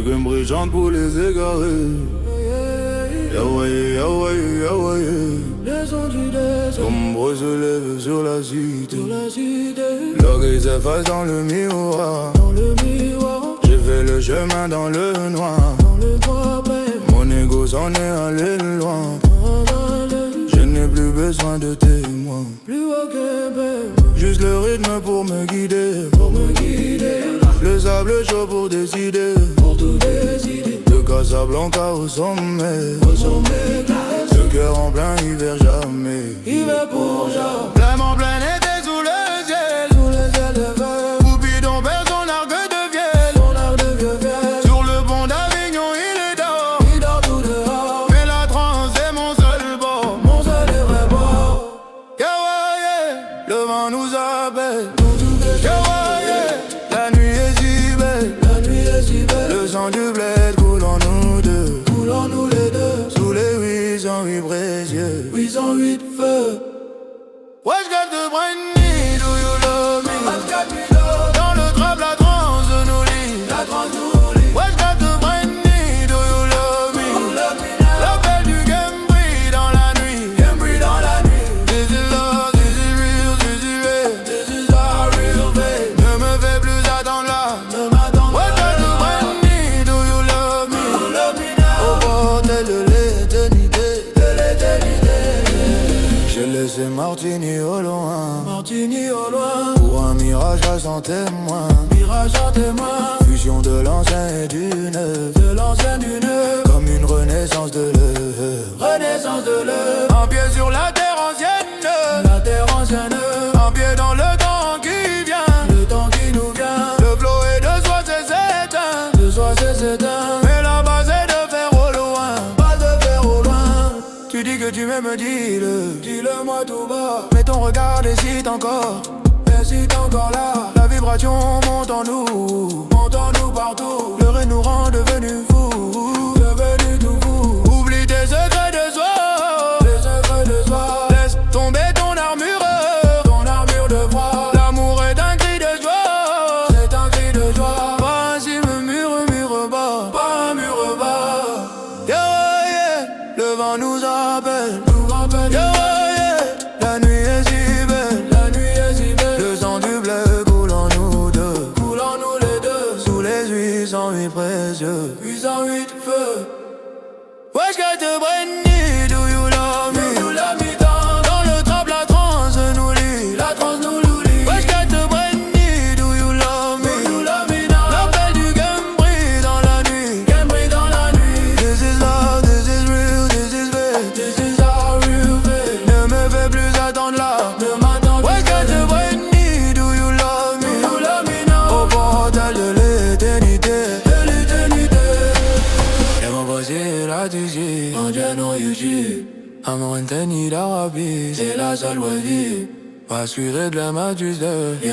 game brillante pour les égarer. Yawaye, yawaye, yawaye. Les sons du désert. L'ombre se lève sur la cité. L'orgueil s'efface dans le miroir. J'ai fait le chemin dans le noir. Mon ego s'en est allé loin. Je n'ai plus besoin de témoins. Juste le rythme pour me guider. Le sable chaud pour décider. De Casablanca au sommet. Le cœur en plein hiver jamais. Hiver pour jamais. Plein en plein été sous le ciel. de feu. Coupidon perd son arc de vielle. Sur le pont d'Avignon il est dehors. Il dort tout dehors. Mais la transe est mon seul bord. Mon seul et vrai bord. Yawaye, le vent nous appelle. Yawaye, la nuit est si belle. Le sang du bled coule en nous deux. Coulons-nous les deux. Sous les 808 précieux. 808 feux. Wesh got the brand new, do you love me? Dans le trap la transe nous lie. Wesh got the brand new, do you love me? L'appel du game brille dans la nuit. This is love, this is real, this is real. This is our real babe. Ne me fais plus attendre là. Wesh got the brand new, do you love me? Au bordel de l'éternité. J'ai laissé Martini au loin. Pour un mirage sans témoin. Fusion de l'ancien et du neuf. Comme une renaissance de l'œuvre. Un pied sur la terre ancienne. Un pied dans le temps qui vient. Le flow est de soi c'est s'éteint. Mais la base est de faire au loin. Tu dis que tu m'aimes, Dis-le-moi tout bas. mais ton regard décide encore. Hésite encore là. La vibration monte en nous. Montons-nous partout. Le rêve nous rend devenus fous. Devenu tout fou. Oublie tes secrets de soi. Les secrets de soi. Laisse tomber ton armure. Ton armure de froid. L'amour est un cri de joie. C'est un cri de joie. Pas si me murmure bas. Pas un mur bas. Yeah, le vent nous appelle. Yeah, la nuit est si belle. Le sang du bleu coule en nous deux. Coulons-nous les deux. Sous les 808 précieux. 808 feux. Wesh got the brand new, do you love me? Dans le trap la transe nous lie. Wesh got the brand new, do you love me? L'appel du game brille dans la nuit. This is love, this is real, this is real. This is our real babe. Ne me fais plus attendre là. Wesh got the brand new, do you love me? Au portal de l'éternité. Et mon voici la dizi. Amour inteni d'Arabie. C'est la seule vie. Assuré de la majesté.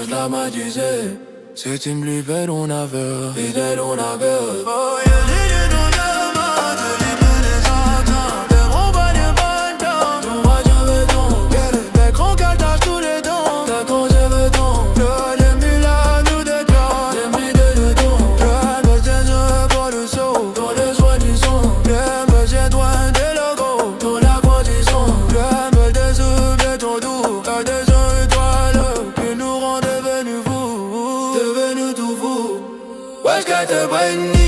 La majesté. C'est une plus belle on avait. Fidèle on avait. Oh yeah, l'idée dans la main. De l'idée des entends. De ronronner pas de temps. Ton roi je veux donc. Des grands cachages tous les dents. Ta quand je veux donc. Le demi-là nous détend. Des milliers de dons. Le besoin de pour le saut. Dans le soin du son. Le besoin de des logos. Dans la condition. Le besoin de soulever ton doux. Car des étoiles qui nous rendent devenus fous. Devenu tout fou. Wesh got the brand new.